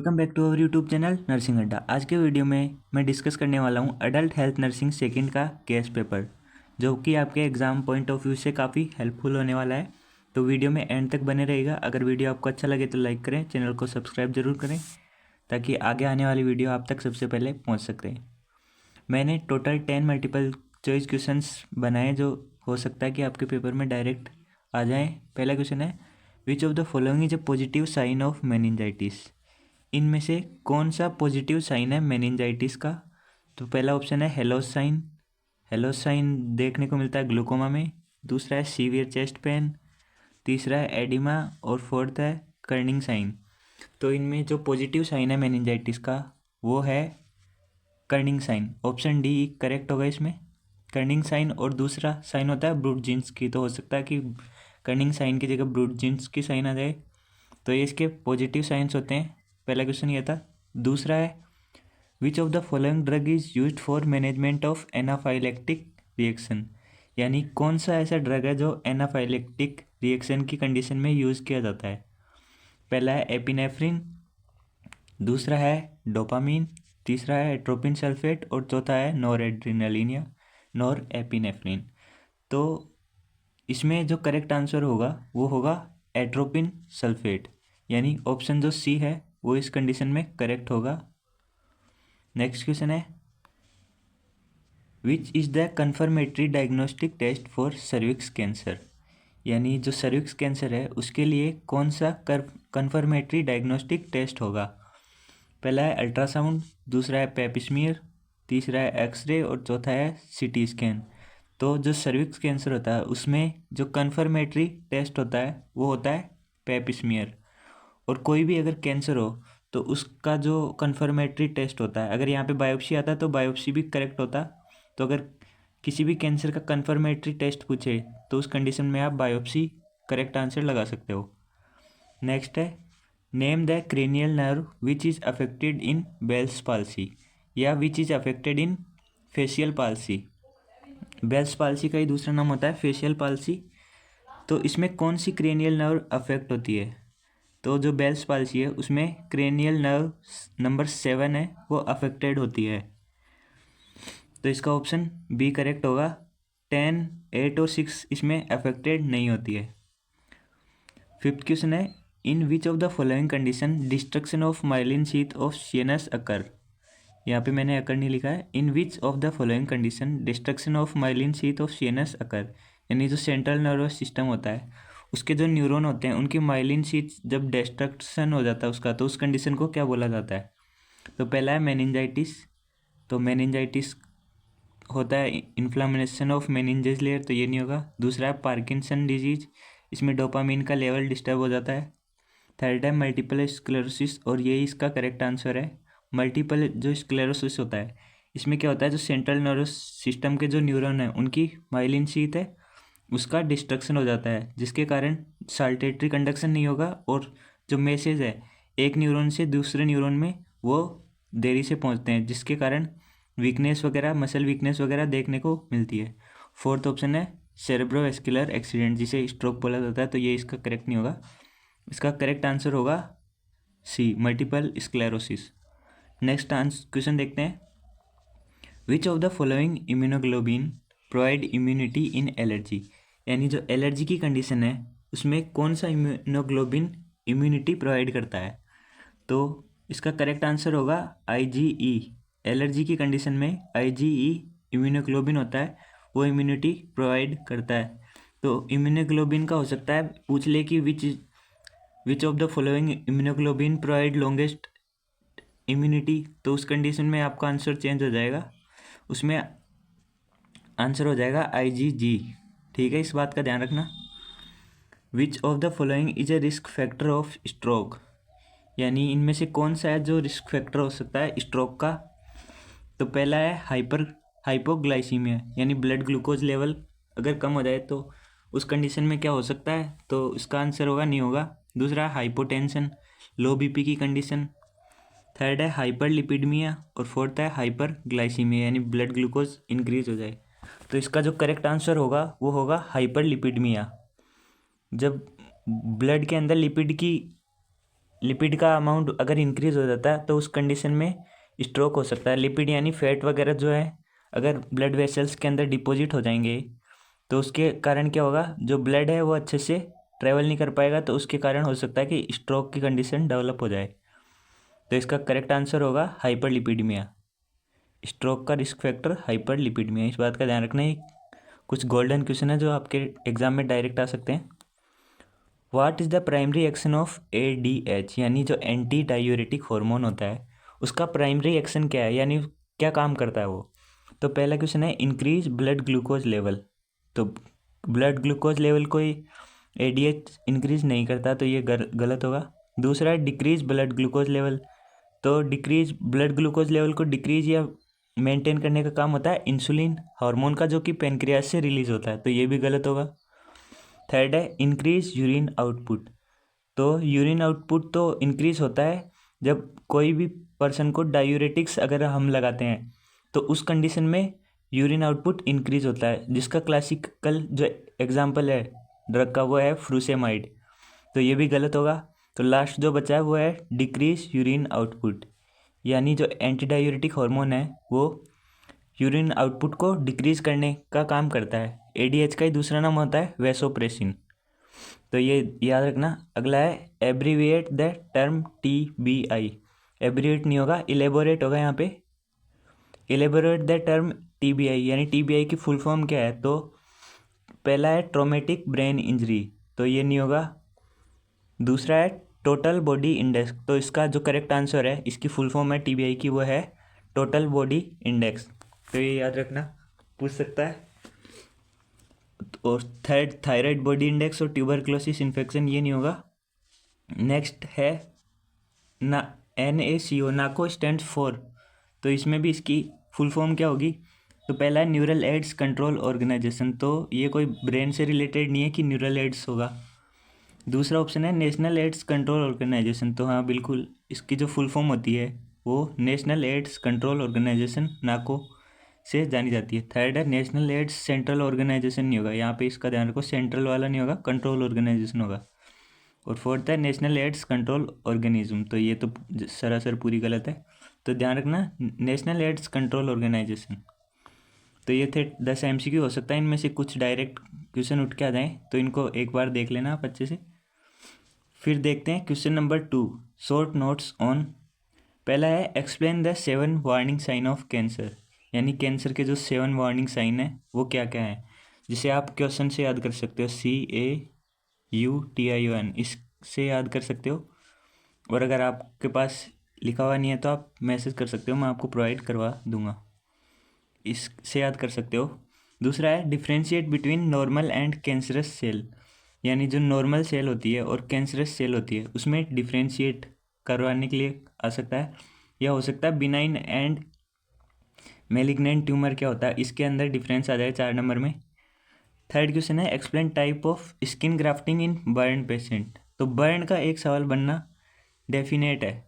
Welcome back to our YouTube channel nursing Adda. आज के video में मैं डिस्कस करने वाला हूं अडल्ट हेल्थ नर्सिंग सेकंड का केस पेपर, जो कि आपके एग्ज़ाम पॉइंट ऑफ व्यू से काफ़ी हेल्पफुल होने वाला है। तो वीडियो में एंड तक बने रहेगा। अगर वीडियो आपको अच्छा लगे तो लाइक करें, चैनल को सब्सक्राइब जरूर करें ताकि आगे आने वाली वीडियो आप तक सबसे पहले पहुँच सकें। मैंने टोटल 10 मल्टीपल चॉइस क्वेश्चंस बनाए जो हो सकता है कि आपके पेपर में डायरेक्ट आ जाएँ। पहला क्वेश्चन है, which of the following is a positive sign of meningitis. इनमें से कौन सा पॉजिटिव साइन है मेनिंजाइटिस का? तो पहला ऑप्शन है हेलोस साइन। हेलोस साइन देखने को मिलता है ग्लूकोमा में। दूसरा है सीवियर चेस्ट पेन। तीसरा है एडिमा और फोर्थ है कर्निंग साइन। तो इनमें जो पॉजिटिव साइन है मेनिंजाइटिस का वो है Kernig sign. Option D correct होगा इसमें। कर्निंग साइन और दूसरा साइन होता है ब्रूट जीन्स की, तो हो सकता है कि कर्निंग साइन की जगह ब्रूट जीन्स की साइन आ जाए। तो ये इसके पॉजिटिव साइंस होते हैं। पहला क्वेश्चन ये था। दूसरा है, which of the following drug is used for management of anaphylactic reaction. यानी कौन सा ऐसा ड्रग है जो एनाफाइलेक्टिक रिएक्शन की कंडीशन में यूज़ किया जाता है? पहला है एपिनेफ्रिन, दूसरा है डोपामीन, तीसरा है एट्रोपिन सल्फेट और चौथा है नॉर एड्रेनालिन या नॉर एपिनेफ्रिन। तो इसमें जो करेक्ट आंसर होगा वो होगा एट्रोपिन सल्फेट, यानी ऑप्शन जो सी है वो इस कंडीशन में करेक्ट होगा। नेक्स्ट क्वेश्चन है, which is the confirmatory diagnostic test for cervix cancer. यानी जो सर्विक्स कैंसर है उसके लिए कौन सा कन्फर्मेटरी डायग्नोस्टिक टेस्ट होगा? पहला है अल्ट्रासाउंड, दूसरा है पेपस्मीयर, तीसरा है एक्सरे और चौथा है सीटी स्कैन। तो जो सर्विक्स कैंसर होता है उसमें जो कन्फर्मेटरी टेस्ट होता है वो होता है पेपस्मीयर। और कोई भी अगर कैंसर हो तो उसका जो कन्फर्मेटरी टेस्ट होता है, अगर यहाँ पे बायोप्सी आता है तो बायोप्सी भी करेक्ट होता। तो अगर किसी भी कैंसर का कन्फर्मेटरी टेस्ट पूछे तो उस कंडीशन में आप बायोप्सी करेक्ट आंसर लगा सकते हो। नेक्स्ट है, name the cranial nerve which is affected in Bell's palsy या which is affected in facial palsy. Bell's palsy का ही दूसरा नाम होता है फेशियल पाल्सी। तो इसमें कौन सी क्रेनियल नर्व अफेक्ट होती है? तो जो बेल्स पाल्सी है उसमें क्रेनियल नर्व नंबर 7 है वो अफेक्टेड होती है। तो इसका ऑप्शन बी करेक्ट होगा। 10, 8 और 6 इसमें अफेक्टेड नहीं होती है। फिफ्थ क्वेश्चन है, in which of the following condition destruction of myelin sheath of CNS occur. यहाँ पे मैंने अकर नहीं लिखा है। In which of the following condition destruction of myelin sheath of CNS occur. यानी जो सेंट्रल नर्वस सिस्टम होता है उसके जो न्यूरॉन होते हैं उनकी माइलिन शीथ जब डिस्ट्रक्शन हो जाता है उसका, तो उस कंडीशन को क्या बोला जाता है? तो पहला है मेनिंजाइटिस। तो मेनिंजाइटिस होता है इन्फ्लामेशन ऑफ मेनिंजेस लेयर, तो ये नहीं होगा। दूसरा है पार्किंसन डिजीज, इसमें डोपामीन का लेवल डिस्टर्ब हो जाता है। थर्ड है मल्टीपल स्क्लेरोसिस और यही इसका करेक्ट आंसर है। मल्टीपल जो स्क्लेरोसिस होता है इसमें क्या होता है, जो सेंट्रल नर्वस सिस्टम के जो न्यूरॉन है उनकी माइलिन शीथ है उसका डिस्ट्रक्शन हो जाता है, जिसके कारण साल्टेटरी कंडक्शन नहीं होगा और जो मैसेज है एक न्यूरॉन से दूसरे न्यूरॉन में वो देरी से पहुंचते हैं, जिसके कारण वीकनेस वगैरह, मसल वीकनेस वगैरह देखने को मिलती है। फोर्थ ऑप्शन है सेरेब्रोवास्कुलर एक्सीडेंट, जिसे स्ट्रोक बोला जाता है, तो ये इसका करेक्ट नहीं होगा। इसका करेक्ट आंसर होगा सी मल्टीपल स्क्लेरोसिस। नेक्स्ट क्वेश्चन देखते हैं, विच of the following immunoglobulin provide immunity in allergy. यानी जो एलर्जी की कंडीशन है उसमें कौन सा इम्यूनोग्लोबिन इम्यूनिटी प्रोवाइड करता है? तो इसका करेक्ट आंसर होगा आईजीई। एलर्जी की कंडीशन में आईजीई इम्यूनोग्लोबिन होता है, वो इम्यूनिटी प्रोवाइड करता है। तो इम्यूनोग्लोबिन का हो सकता है पूछ ले कि विच of the following immunoglobulin provide longest immunity, तो उस कंडीशन में आपका आंसर चेंज हो जाएगा, उसमें आंसर हो जाएगा आईजीजी। ठीक है, इस बात का ध्यान रखना। विच of the following is a risk factor of stroke. यानी इनमें से कौन सा है जो रिस्क फैक्टर हो सकता है स्ट्रोक का? तो पहला है हाइपोग्लाइसीमिया, यानी ब्लड ग्लूकोज लेवल अगर कम हो जाए तो उस कंडीशन में क्या हो सकता है, तो इसका आंसर होगा नहीं होगा। दूसरा हाइपोटेंशन, लो बीपी की कंडीशन। थर्ड है हाइपरलिपिडमिया और फोर्थ है हाइपरग्लाइसीमिया, यानी ब्लड ग्लूकोज इंक्रीज हो जाए। तो इसका जो करेक्ट आंसर होगा वो होगा हाइपरलिपिडमिया। जब ब्लड के अंदर लिपिड की लिपिड का अमाउंट अगर इंक्रीज हो जाता है तो उस कंडीशन में स्ट्रोक हो सकता है। लिपिड यानी फैट वगैरह जो है अगर ब्लड वेसल्स के अंदर डिपॉजिट हो जाएंगे तो उसके कारण क्या होगा, जो ब्लड है वो अच्छे से ट्रेवल नहीं कर पाएगा, तो उसके कारण हो सकता है कि स्ट्रोक की कंडीशन डेवलप हो जाए। तो इसका करेक्ट आंसर होगा हाइपरलिपिडमिया। स्ट्रोक का रिस्क फैक्टर हाइपरलिपिडमिया, इस बात का ध्यान रखना। है कुछ गोल्डन क्वेश्चन है जो आपके एग्जाम में डायरेक्ट आ सकते हैं। What is the primary action of ADH, यानी जो एंटी डायूरेटिक हार्मोन होता है उसका प्राइमरी एक्शन क्या है, यानी क्या काम करता है वो। तो पहला क्वेश्चन है इंक्रीज ब्लड ग्लूकोज लेवल। तो ब्लड ग्लूकोज लेवल कोई ADH इंक्रीज नहीं करता, तो ये गलत होगा। दूसरा है डिक्रीज ब्लड ग्लूकोज लेवल। तो डिक्रीज ब्लड ग्लूकोज लेवल को डिक्रीज या मेंटेन करने का काम होता है इंसुलिन हार्मोन का, जो कि पेनक्रियाज से रिलीज होता है, तो ये भी गलत होगा। थर्ड है इंक्रीज यूरिन आउटपुट। तो यूरिन आउटपुट तो इंक्रीज होता है जब कोई भी पर्सन को डायूरेटिक्स अगर हम लगाते हैं तो उस कंडीशन में यूरिन आउटपुट इंक्रीज होता है, जिसका क्लासिकल जो एग्जांपल है ड्रग का वो है फ्रूसेमाइड, तो ये भी गलत होगा। तो लास्ट जो बचा है वो है डिक्रीज यूरिन आउटपुट, यानी जो एंटी डायूरेटिक हार्मोन है वो यूरिन आउटपुट को डिक्रीज करने का काम करता है। ADH का ही दूसरा नाम होता है वैसोप्रेसिन, तो ये याद रखना। अगला है abbreviate the term TBI। Abbreviate नहीं होगा, इलेबोरेट होगा यहाँ पे। इलेबोरेट द टर्म TBI, यानी TBI की फुल फॉर्म क्या है। तो पहला है ट्रोमेटिक ब्रेन इंजरी, तो ये नहीं होगा। दूसरा है टोटल बॉडी इंडेक्स, तो इसका जो करेक्ट आंसर है, इसकी फुल फॉर्म है TBI की, वो है टोटल बॉडी इंडेक्स, तो ये याद रखना, पूछ सकता है। और थर्ड थायराइड बॉडी इंडेक्स और ट्यूबरक्लोसिस इन्फेक्शन, ये नहीं होगा। नेक्स्ट है ना NaCO, नाको स्टैंड फॉर, तो इसमें भी इसकी फुल फॉर्म क्या होगी। तो पहला है न्यूरल एड्स कंट्रोल ऑर्गेनाइजेशन, तो ये कोई ब्रेन से रिलेटेड नहीं है कि न्यूरल एड्स होगा। दूसरा ऑप्शन है नेशनल एड्स कंट्रोल ऑर्गेनाइजेशन, तो हाँ बिल्कुल इसकी जो फुल फॉर्म होती है वो नेशनल एड्स कंट्रोल ऑर्गेनाइजेशन नाको से जानी जाती है। थर्ड है नेशनल एड्स सेंट्रल ऑर्गेनाइजेशन, नहीं होगा यहाँ पे, इसका ध्यान रखो, सेंट्रल वाला नहीं होगा, कंट्रोल ऑर्गेनाइजेशन होगा। और फोर्थ है नेशनल एड्स कंट्रोल ऑर्गेनिज्म, तो ये तो सरासर पूरी गलत है, तो ध्यान रखना नेशनल एड्स कंट्रोल ऑर्गेनाइजेशन। तो ये थे 10 MCQ, हो सकता है इनमें से कुछ डायरेक्ट क्वेश्चन उठ के आ जाएँ, तो इनको एक बार देख लेना आप अच्छे से। फिर देखते हैं question number 2, short notes on. पहला है explain the 7 warning sign of cancer, यानी कैंसर के जो 7 वार्निंग साइन है वो क्या क्या है, जिसे आप क्वेश्चन से याद कर सकते हो, CAUTION, इससे याद कर सकते हो। और अगर आपके पास लिखा हुआ नहीं है तो आप मैसेज कर सकते हो, मैं आपको प्रोवाइड करवा दूंगा, इससे याद कर सकते हो। दूसरा है differentiate between normal and cancerous cell, यानी जो नॉर्मल सेल होती है और कैंसरस सेल होती है उसमें डिफ्रेंशिएट करवाने के लिए आ सकता है, या हो सकता है बिनाइन एंड मेलिग्नेंट ट्यूमर क्या होता है, इसके अंदर डिफरेंस आ जाए 4 नंबर में। थर्ड क्वेश्चन है explain type of skin grafting in burn patient, तो बर्न का एक सवाल बनना डेफिनेट है।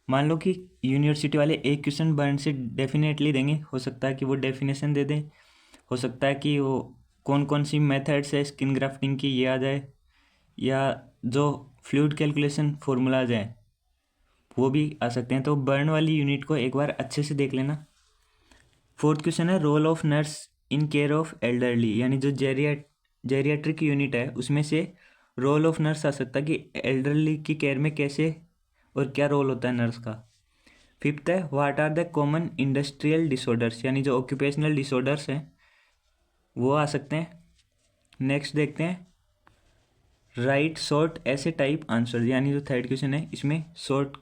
मान लो कि यूनिवर्सिटी वाले एक क्वेश्चन बर्न से डेफिनेटली देंगे, हो सकता है कि वो डेफिनेशन दे दें, हो सकता है कि वो कौन कौन सी मेथड्स है स्किन ग्राफ्टिंग की ये आ जाए, या जो फ्लूइड कैलकुलेशन फॉर्मूलाज हैं वो भी आ सकते हैं। तो बर्न वाली यूनिट को एक बार अच्छे से देख लेना। फोर्थ क्वेश्चन है role of nurse in care of elderly, यानी जो जेरियाट्रिक यूनिट है उसमें से रोल ऑफ नर्स आ सकता है कि एल्डरली की केयर में कैसे और क्या रोल होता है नर्स का। फिफ्थ है what are the common industrial disorders, यानी जो ऑक्यूपेशनल डिसऑर्डर्स हैं वो आ सकते हैं। नेक्स्ट देखते हैं राइट शॉर्ट ऐसे टाइप आंसर, यानी जो थर्ड क्वेश्चन है इसमें शॉर्ट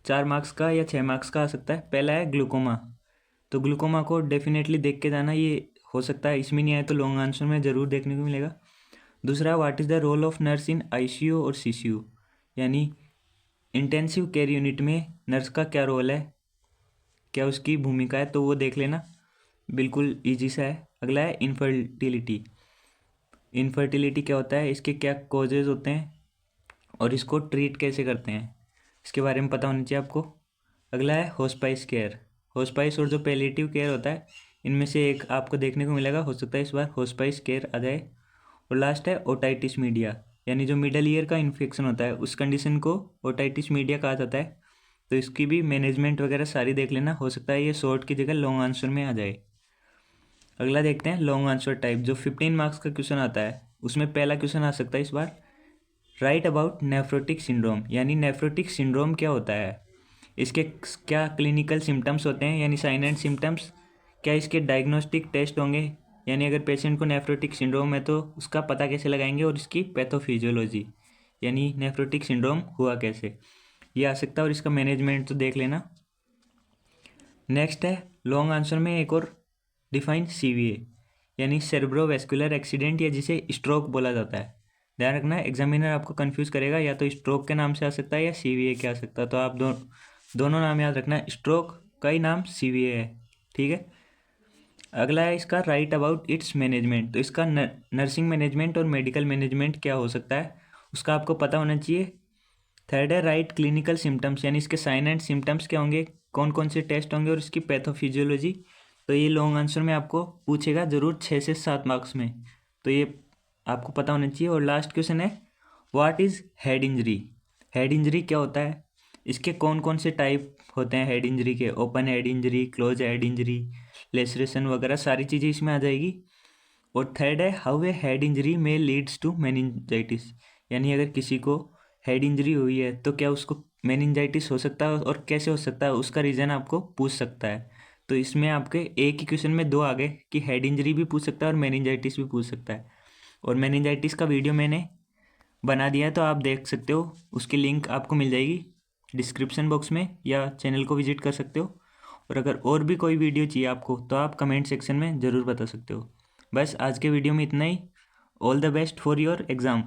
4 मार्क्स का या 6 मार्क्स का आ सकता है। पहला है ग्लूकोमा, तो ग्लूकोमा को डेफिनेटली देख के जाना, ये हो सकता है इसमें नहीं आए तो लॉन्ग आंसर में ज़रूर देखने को मिलेगा। दूसरा what is the role of nurse in ICU और CCU, यानी इंटेंसिव केयर यूनिट में नर्स का क्या रोल है, क्या उसकी भूमिका है, तो वो देख लेना, बिल्कुल ईजी सा है। अगला है इनफर्टिलिटी। इनफर्टिलिटी क्या होता है, इसके क्या कॉजेज होते हैं और इसको ट्रीट कैसे करते हैं, इसके बारे में पता होना चाहिए आपको। अगला है होस्पाइस केयर। होस्पाइस और जो पैलिएटिव केयर होता है इनमें से एक आपको देखने को मिलेगा, हो सकता है इस बार होस्पाइस केयर आ जाए। और लास्ट है ओटाइटिस मीडिया, यानी जो मिडल ईयर का इन्फेक्शन होता है उस कंडीशन को ओटाइटिस मीडिया कहा जाता है। तो इसकी भी मैनेजमेंट वगैरह सारी देख लेना, हो सकता है ये शॉर्ट की जगह लॉन्ग आंसर में आ जाए। अगला देखते हैं लॉन्ग आंसर टाइप, जो 15 मार्क्स का क्वेश्चन आता है उसमें पहला क्वेश्चन आ सकता है इस बार, राइट अबाउट नेफ्रोटिक सिंड्रोम, यानी नेफ्रोटिक सिंड्रोम क्या होता है, इसके क्या क्लिनिकल सिम्टम्स होते हैं यानी साइन एंड सिम्टम्स, क्या इसके डायग्नोस्टिक टेस्ट होंगे, यानी अगर पेशेंट को नेफ्रोटिक सिंड्रोम है तो उसका पता कैसे लगाएंगे, और इसकी पैथोफिजियोलॉजी यानी नेफ्रोटिक सिंड्रोम हुआ कैसे, ये आ सकता है। और इसका मैनेजमेंट तो देख लेना। नेक्स्ट है लॉन्ग आंसर में एक और डिफाइन सीवीए, यानी सेरेब्रोवैस्कुलर एक्सीडेंट, या जिसे स्ट्रोक बोला जाता है। ध्यान रखना एग्जामिनर आपको कंफ्यूज करेगा, या तो स्ट्रोक के नाम से आ सकता है या सीवीए के आ सकता है, तो आप दोनों नाम याद रखना, स्ट्रोक का ही नाम सीवीए है, ठीक है। अगला है इसका राइट अबाउट इट्स मैनेजमेंट, तो इसका नर्सिंग मैनेजमेंट और मेडिकल मैनेजमेंट क्या हो सकता है उसका आपको पता होना चाहिए। थर्ड है राइट क्लिनिकल सिम्टम्स, यानी इसके साइन एंड सिम्टम्स क्या होंगे, कौन कौन से टेस्ट होंगे, और इसकी पैथोफिजियोलॉजी। तो ये लॉन्ग आंसर में आपको पूछेगा ज़रूर 6 से 7 मार्क्स में, तो ये आपको पता होना चाहिए। और लास्ट क्वेश्चन है what is head injury, head injury क्या होता है, इसके कौन कौन से टाइप होते हैं हेड इंजरी के, open head injury, close head injury, laceration वगैरह सारी चीज़ें इसमें आ जाएगी। और थर्ड है हाउ ए हेड इंजरी में लीड्स टू मेनिंजाइटिस, यानी अगर किसी को हेड इंजरी हुई है तो क्या उसको मेनिंजाइटिस हो सकता है और कैसे हो सकता है, उसका रीज़न आपको पूछ सकता है। तो इसमें आपके एक ही क्वेश्चन में दो आ गए कि हेड इंजरी भी पूछ सकता है और मेनिंजाइटिस भी पूछ सकता है। और मेनिंजाइटिस का वीडियो मैंने बना दिया है, तो आप देख सकते हो, उसकी लिंक आपको मिल जाएगी डिस्क्रिप्शन बॉक्स में, या चैनल को विजिट कर सकते हो। और अगर और भी कोई वीडियो चाहिए आपको तो आप कमेंट सेक्शन में ज़रूर बता सकते हो। बस आज के वीडियो में इतना ही। All the best for your exam.